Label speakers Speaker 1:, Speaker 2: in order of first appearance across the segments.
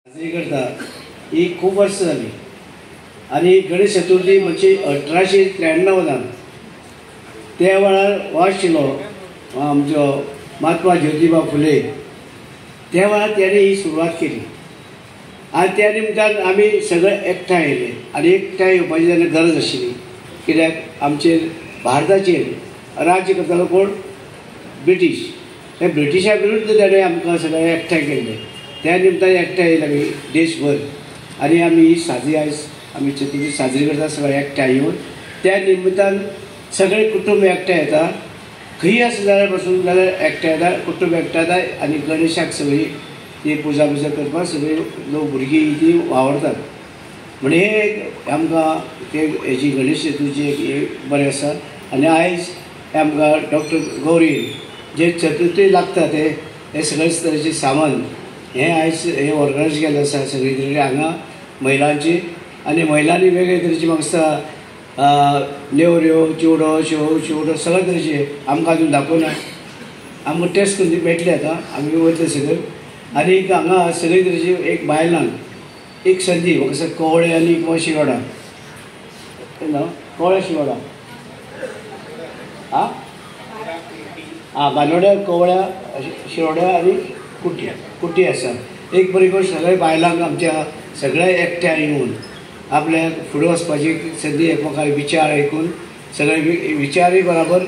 Speaker 1: साजरी करता ही खूप वर्ष झाली आणि गणेश चतुर्थी म्हणजे 1893 त्या वेळार हो आशिल्लो आमचो महात्मा ज्योतिबा फुले त्या वेळार त्याने ही सुरवात केली आणि त्या निमतान आमी सगळे एकठांय येयले आनी एकठांय येवपाची जेन्ना गरज आशिल्ली कित्याक आमचेर भारताचेर राज्य करतालो कोण ब्रिटीश त्या ब्रिटिशा विरुद्ध ताणें आमकां सगळे एकठांय केल्ले त्या निमतान एकठांय येयले आमी देशभर आनी आमी ही साजरी आयज आमी चतुर्थी साजरी करता सगळे एकठांय येवन त्या निमतान सगळे कुटुंब एकठांय येता खंय आसा जाल्यार पासून जाल्यार एकठांय येता कुटुंब एकठांय येता आनी गणेशाक सगळी ती पुजा करपाक सगळी लोक भुरगीं ती वावरतात म्हणजे हे एक आमकां ते हेची गणेश चतुर्थी एक बरें आसा आनी आयज आमकां डॉक्टर गौरी जे चतुर्थी लागता ते हे सगळेच तरेचे सामान हे आयज हे ऑर्गनायज केल्लें आसा सगळी तरेचे हांगा महिलांची आनी महिलांनी वेगळे तरेचे म्हाका दिसता नेवऱ्यो चिवडो चिवडो सगळे तरेचे आमकां अजून दाखोवना आमकां टेस्ट करून मेळटले आतां आमी वयतले सगळे आनी हांगा सगळे तरेची एक बायलांक एक संदी म्हाका दिसता कवळे आनी किंवा शिरोडा कवळे शिरोडा बालोड्या कवळ्या शिरोड्या आनी कुटी आसा एक बरी गोश्ट सगळे बायलांक आमच्या सगळ्या एकठांय येवन आपल्याक फुडें वचपाची संदी एकमेकांक विचार आयकून सगळे विचारय बराबर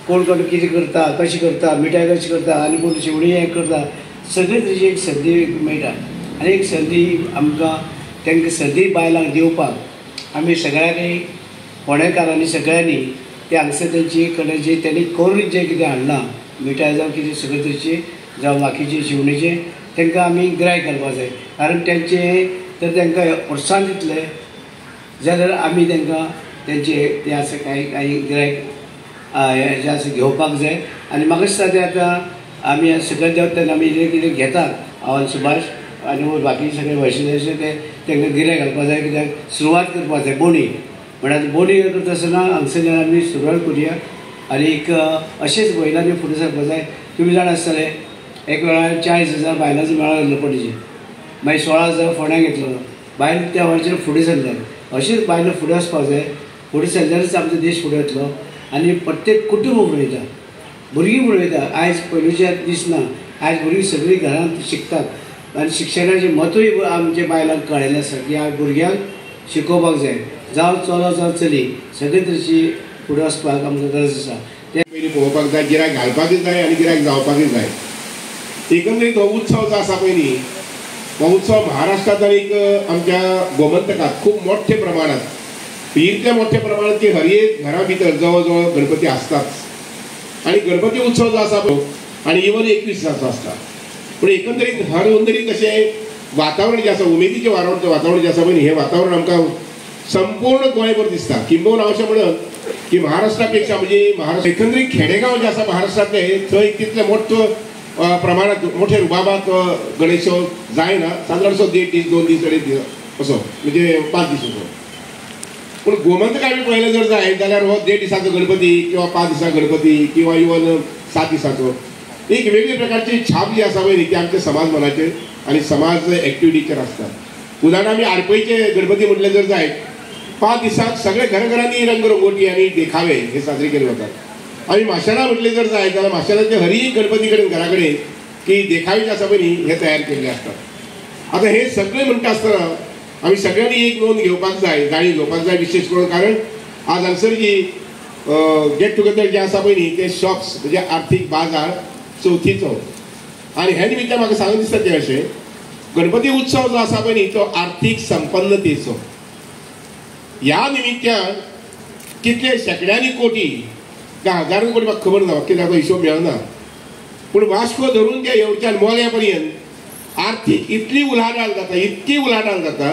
Speaker 1: कोण कोण कितें करता कशें करता मिठाई कशी करता आनी कोण शिवणी हें करता सगळे तरेची एक संदी मेळटा आनी एक संदी आमकां तांकां संदी बायलांक दिवपाक आमी सगळ्यांनी फोंडेकारांनी सगळ्यांनी ते हांगसर तेंची कडेन जे तेणी करून जें कितें हाडलां मिठाई जावं कितें सगळे तरेची जावं बाकीचे शिवणीचे तांकां आमी गिरायक घालपाक जाय कारण तेंचे तर तांकां प्रोत्साहन दितले जाल्यार आमी तांकां तेंचे तें आसा कांय गिरायक हें जें आसा घेवपाक जाय आनी म्हाका दिसता तें आतां आमी सगळे देंवतना आमी जें कितें घेतात आव्हान सुभाष आनी बाकी सगळे वैशिश्ट ते तांकां गिरायक घालपाक जाय कित्याक सुरवात करपाक जाय बोणी म्हळ्यार बोणी करता आसतना हांगसरल्यान आमी सुरवात करुया आनीक अशेंच महिलांनी फुडें सरपाक जाय तुमी जाण आसतले एक वेळार 40,000 बायलांचो मेळो जाल्लो पणजे मागीर 16,000 फोंड्यां घेतलो बायल त्या वेळाचेर फुडें सरले अशेंच बायलो फुडें वचपाक जाय फुडें सरल्यारच आमचो देश फुडें वतलो आनी प्रत्येक कुटुंब फुडें वयता भुरगीं फुडें वयता आयज पयलींचे दीस ना आयज भुरगीं सगळीं घरांत शिकतात आनी शिक्षणाचें महत्वूय आमच्या बायलांक कळयलें आसा की आज भुरग्यांक शिकोवपाक जाय जावं चलो जावं चली सगळे तरेची फुडें वचपाक आमकां गरज आसा ते
Speaker 2: पयलीं पळोवपाक जाय गिरायक घालपाकूय जाय आनी गिरायक जावपाकूय जाय एकंदरीत हो उत्सव जो आसा पयलीं हो उत्सव महाराष्ट्रांत आनीक आमच्या गोमंतकांत खूब मोठ्या प्रमाणांत इतले मोठ्या प्रमाणांत की हर एक घरा भितर जवळ जवळ गणपती आसताच आनी गणपती उत्सव जो आसा पळय आनी इवन 21 दिसाचो आसता पूण एकंदरीत हर अंदरीत अशें वातावरण जें आसा उमेदीचें वातावरण जें आसा पळय हें वातावरण आमकां संपूर्ण गोंयभर दिसता किंबहुना अशें म्हणत की महाराष्ट्रा पेक्षा म्हणजे महाराष्ट्र एकंदरीत खेडेगांव जे आसा महाराष्ट्रांतले थंय तितले मोठ्यो प्रमाणात मोठ्या रुबाबात गणेशोत्सव जायना सादारणसो 1.5 दीस 2 दीस 2.5 दीस असो म्हणजे 5 दीस असो पूण गोमंतकांत आमी पळयलें जर जायत जाल्यार हो 1.5 दिसाचो गणपती किंवा 5 दिसाचो गणपती किंवा इवन 7 दिसाचो एक वेगळी प्रकारची छाप जी आसा पळय ती आमच्या समाज मनाचेर आनी समाज एक्टिविटीचेर आसता उदाहरण आमी आरपईचे गणपती म्हटले जर जायत 5 दिसाक सगळे घराघरांनी रंगरंगोटी आनी देखावे हे साजरे केले वतात आमी माशेलां म्हटले जर जायत जाल्यार माशेलांचे हर एक गणपती कडेन घरा कडेन की देखावे जे आसा पळय हे तयार केल्ले आसतात आतां हे सगळे म्हणटा आसतना आमी सगळ्यांनी एक नोंद घेवपाक जाय जाणीव घेवपाक जाय विशेश करून कारण आज हांगसर जी गेट टुगेदर जे आसा पळय ते शॉप्स म्हणजे आर्थीक बाजार चवथीचो आनी हे निमित्तान म्हाका सांगून दिसता ते अशें गणपती उत्सव जो आसा पळय तो आर्थीक संपन्नतेचो ह्या निमित्तान कितले शेकड्यांनी कोटी काय हजारांनी कोटी म्हाका खबर ना कित्याक तो हिशोब मेळना पूण वास्को धरून ते येवच्यान मोल्या पर्यंत आर्थीक इतली उलाढाल जाता इतकी उलाढाल जाता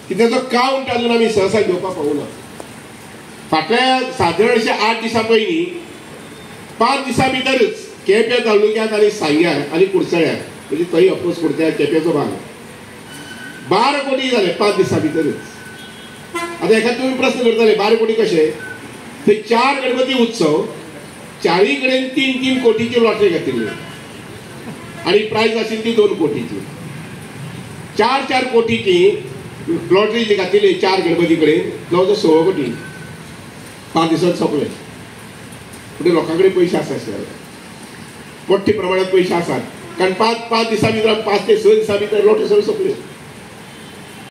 Speaker 2: की ताचो कावंट अजून आमी सहसा घेवपाक पावूना फाटल्या सादारण अशे 8 दिसां पयलीं 5 दिसां भितरच केपें तालुक्यांत आनी सांग्यार आनी कुडचड्यार म्हणजे थंय अपोज करता केपेंचो भाग 12 कोटी जाले 5 दिसां भितरच आतां एखाद तुमी प्रश्न करतले 12 कोटी कशे थंय 4 गणपती उत्सव 4य कडेन 3-3 कोटीची लॉटरी घातिल्ली आनी प्रायज आशिल्ली ती 2 कोटीची 4 कोटीची लॉटरी घातलेली 4 गणपती कडेन जवळ 16 कोटी 5 दिसांत सोंपले. म्हणजे लोकांकडे पैसे आसा मोठ्या प्रमाणात पैसे आसात कारण 5 दिसां भितर 5 ते 6 दिसां भितर लॉटरी सगळे सोंपल्यो.